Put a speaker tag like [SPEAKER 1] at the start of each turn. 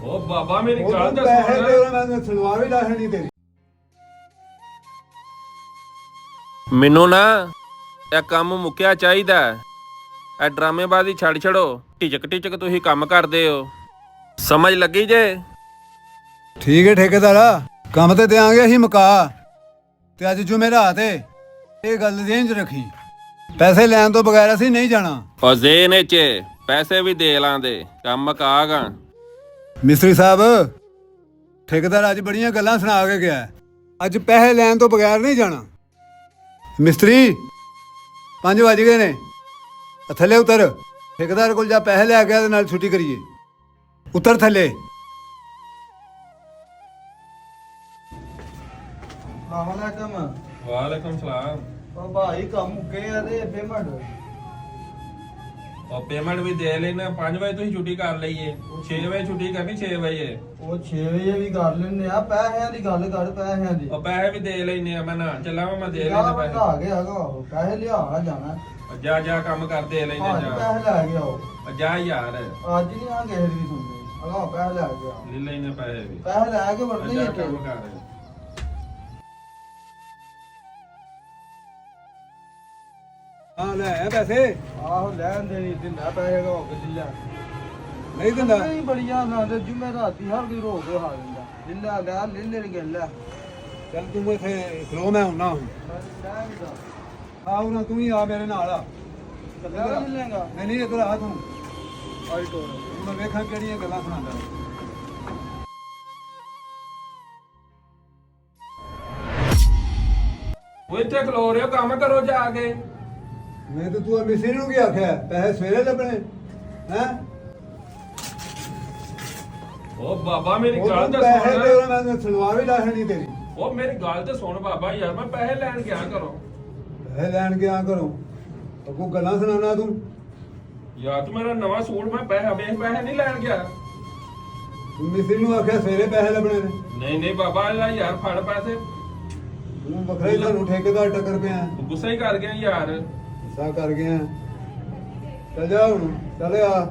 [SPEAKER 1] ਉਹ ਬਾਬਾ ਮੇਰੀ
[SPEAKER 2] ਉਹ
[SPEAKER 1] ਗੱਲ
[SPEAKER 2] ਤੂੰ
[SPEAKER 1] ਤਾਂ
[SPEAKER 2] ਪੈਸੇ
[SPEAKER 1] ਸੁਣ।
[SPEAKER 2] ਦੇ ਉਹਨਾਂ ਮੈਂ ਸਲਵਾਰ ਵੀ ਲਾਹਣੀ ਤੇਰੀ।
[SPEAKER 3] ਮੈਨੂੰ ਨਾ ਇਹ ਕੰਮ ਮੁੱਕਿਆ ਚਾਹੀਦਾ। ਇਹ ਡਰਾਮੇਬਾਜ਼ੀ ਛੱਡ ਛੜੋ। ਢਿਚਕ ਤੁਸੀਂ ਕੰਮ ਕਰਦੇ ਹੋ, ਸਮਝ ਲੱਗੀ ਜੇ?
[SPEAKER 2] ਠੀਕ ਹੈ ਠੇਕੇਦਾਰਾ, ਕੰਮ ਤੇ ਦਿਆਂਗੇ ਅਸੀਂ ਮੁਕਾ। ਤੇ ਅੱਜ ਜੁਮੇਰਾਤ ਏ, ਇਹ ਗੱਲ ਦੇਣ ਚ ਰੱਖੀ, ਪੈਸੇ ਲੈਣ ਤੋਂ ਬਗੈਰ ਅਸੀਂ ਨਹੀਂ ਜਾਣਾ।
[SPEAKER 3] ਉਹ ਜ਼ੇਨ ਚ ਪੈਸੇ ਵੀ ਦੇ ਲਾਂਦੇ, ਕੰਮ ਮੁਕਾਗਾ।
[SPEAKER 2] ਮਿਸਤਰੀ ਸਾਹਿਬ, ਠੇਕੇਦਾਰ ਅੱਜ ਬੜੀਆਂ ਗੱਲਾਂ ਸੁਣਾ ਕੇ ਗਿਆ। ਅੱਜ ਪੈਸੇ ਲੈਣ ਤੋਂ ਬਗੈਰ ਨਹੀਂ ਜਾਣਾ। ਮਿਸਤਰੀ 5 ਵੱਜ ਗਏ ਨੇ, ਥੱਲੇ ਉਤਰ। ਠੇਕੇਦਾਰ ਕੋਲ ਜਾ ਪੈਸੇ ਲੈ ਗਿਆ ਤੇ ਨਾਲ ਛੁੱਟੀ ਕਰੀਏ। ਉਤਰ ਥੱਲੇ।
[SPEAKER 4] ਵਾਲੇਕਮ
[SPEAKER 1] ਵਾਲੇਕਮ ਸਲਾਮ।
[SPEAKER 4] ਉਹ ਭਾਈ ਕੰਮ ਮੁੱਕੇ ਆ ਤੇ ਪੇਮੈਂਟ
[SPEAKER 1] ਉਹ ਪੇਮੈਂਟ ਵੀ ਦੇ ਲੈਣਾ। 5 ਵਜੇ ਤੁਸੀਂ ਛੁੱਟੀ ਕਰ ਲਈਏ, 6 ਵਜੇ ਛੁੱਟੀ ਕਰਨੀ। 6 ਵਜੇ
[SPEAKER 4] ਉਹ 6 ਵਜੇ ਵੀ ਕਰ ਲੈਣੇ ਆ। ਪੈਸਿਆਂ ਦੀ ਗੱਲ ਕਰ, ਪੈਸਿਆਂ ਦੀ।
[SPEAKER 1] ਉਹ ਪੈਸੇ ਵੀ ਦੇ ਲੈਨੇ ਆ। ਮੈਂ ਨਾ ਚੱਲਾਂ, ਮੈਂ ਦੇ ਲੈਣਾ ਪੈਸੇ।
[SPEAKER 4] ਆ ਗਿਆ ਉਹ ਪੈਸੇ ਲਿਆਣਾ ਜਾਣਾ।
[SPEAKER 1] ਜਾ ਜਾ ਕੰਮ ਕਰ, ਦੇ ਲੈਨੇ
[SPEAKER 4] ਅੱਜ
[SPEAKER 1] ਜਾ।
[SPEAKER 4] ਪੈਸੇ ਲੈ ਕੇ ਆਓ।
[SPEAKER 1] ਜਾ ਯਾਰ,
[SPEAKER 4] ਅੱਜ ਨਹੀਂ ਆ ਕਿਸੇ ਦੀ ਸੁਣਨੀ। ਅਗਾ ਪੈਸੇ ਲੈ ਕੇ ਆਓ।
[SPEAKER 1] ਲੈ ਲੈਨੇ ਪੈਸੇ ਵੀ।
[SPEAKER 4] ਪੈਸੇ ਲੈ ਕੇ ਵੜਨੇ
[SPEAKER 1] ਜਾ
[SPEAKER 4] ਇੱਥੇ।
[SPEAKER 1] ਕੰਮ ਕਰ।
[SPEAKER 2] ਹਾਂ ਲੈ ਆ ਪੈਸੇ।
[SPEAKER 4] ਆਹੋ ਲੈਣ ਦੇ ਨਹੀਂ ਦਿੰਦਾ ਪੈਸੇ ਦਾ ਹੋ ਕੇ ਲੈ।
[SPEAKER 2] ਨਹੀਂ ਦਿੰਦਾ।
[SPEAKER 4] ਨਹੀਂ ਬੜੀਆਂ ਨਾ ਤੇ ਜੁਮੇ ਰਾਤੀ ਹਰ ਕੋਈ ਰੋ ਕੇ ਖਾ ਲੈਂਦਾ। ਲਿੱਲਾ ਲੈ ਲੈ ਕੇ ਲੈ।
[SPEAKER 2] ਚੱਲ ਤੂੰ ਇੱਥੇ ਖਲੋ, ਮੈਂ ਹੁੰਨਾ ਹੁਣ। ਆਉ ਨਾ, ਤੂੰ ਹੀ ਆ ਮੇਰੇ ਨਾਲ ਆ।
[SPEAKER 4] ਕੱਲਾ ਨਹੀਂ ਲੈਂਗਾ।
[SPEAKER 2] ਨਹੀਂ ਨਹੀਂ, ਇੱਧਰ ਆ ਤੂੰ।
[SPEAKER 4] ਆਈ ਟੋਰ
[SPEAKER 2] ਮੈਂ ਵੇਖਾਂ ਕਿਹੜੀਆਂ ਗੱਲਾਂ ਸੁਣਾਉਂਦਾ।
[SPEAKER 1] ਉਹ ਇੱਥੇ ਖਲੋ ਰਹੇ ਹੋ, ਕੰਮ ਕਰੋ ਜਾ ਕੇ।
[SPEAKER 2] ਮੈਂ ਤਾਂ ਤੂੰ ਮਿਸਰੀ ਨੂੰ ਕੀ ਆਖਿਆ? ਪੈਸੇ ਸਵੇਰੇ ਲੱਭਣੇ ਹੈ?
[SPEAKER 1] ਉਹ ਬਾਬਾ ਮੇਰੀ
[SPEAKER 2] ਉਹ
[SPEAKER 1] ਗੱਲ
[SPEAKER 2] ਤੂੰ
[SPEAKER 1] ਤਾਂ
[SPEAKER 2] ਪੈਸੇ ਦੇ
[SPEAKER 1] ਸੁਣ।
[SPEAKER 2] ਉਹਨਾਂ ਮੈਂ ਸਲਵਾਰ ਵੀ ਲਾਹਣੀ ਤੇਰੀ।
[SPEAKER 1] ਉਹ ਮੇਰੀ ਗੱਲ ਤੇ ਸੁਣ ਬਾਬਾ ਯਾਰ, ਮੈਂ ਪੈਸੇ ਲੈਣ ਗਿਆ ਕਰੋ।
[SPEAKER 2] ਪੈਸੇ ਲੈਣ ਗਿਆ ਕਰੋ, ਅੱਗੋਂ ਗੱਲਾਂ ਸੁਣਾਉਣਾ ਤੂੰ।
[SPEAKER 1] ਯਾਰ ਤੂੰ ਮੇਰਾ ਨਵਾਂ ਸੂਟ, ਮੈਂ ਪੈਸੇ ਨਹੀਂ ਲੈਣ ਗਿਆ।
[SPEAKER 2] ਤੂੰ ਮਿਸਰੀ ਨੂੰ ਆਖਿਆ ਸਵੇਰੇ ਪੈਸੇ ਲੱਭਣੇ ਨੇ।
[SPEAKER 1] ਨਹੀਂ ਨਹੀਂ ਬਾਬਾ ਯਾਰ ਫੜ ਪੈਸੇ।
[SPEAKER 2] ਤੂੰ ਵੱਖਰਾ ਹੀ ਤੁਹਾਨੂੰ ਠੇਕੇਦਾਰ ਟੱਕਰ ਪਿਆ।
[SPEAKER 1] ਗੁੱਸਾ ਹੀ ਕਰ ਗਿਆ ਯਾਰ।
[SPEAKER 2] ਗੁੱਸਾ ਕਰ ਗਿਆ। ਚੱਲ ਜਾ ਹੁਣ, ਚੱਲ ਆ।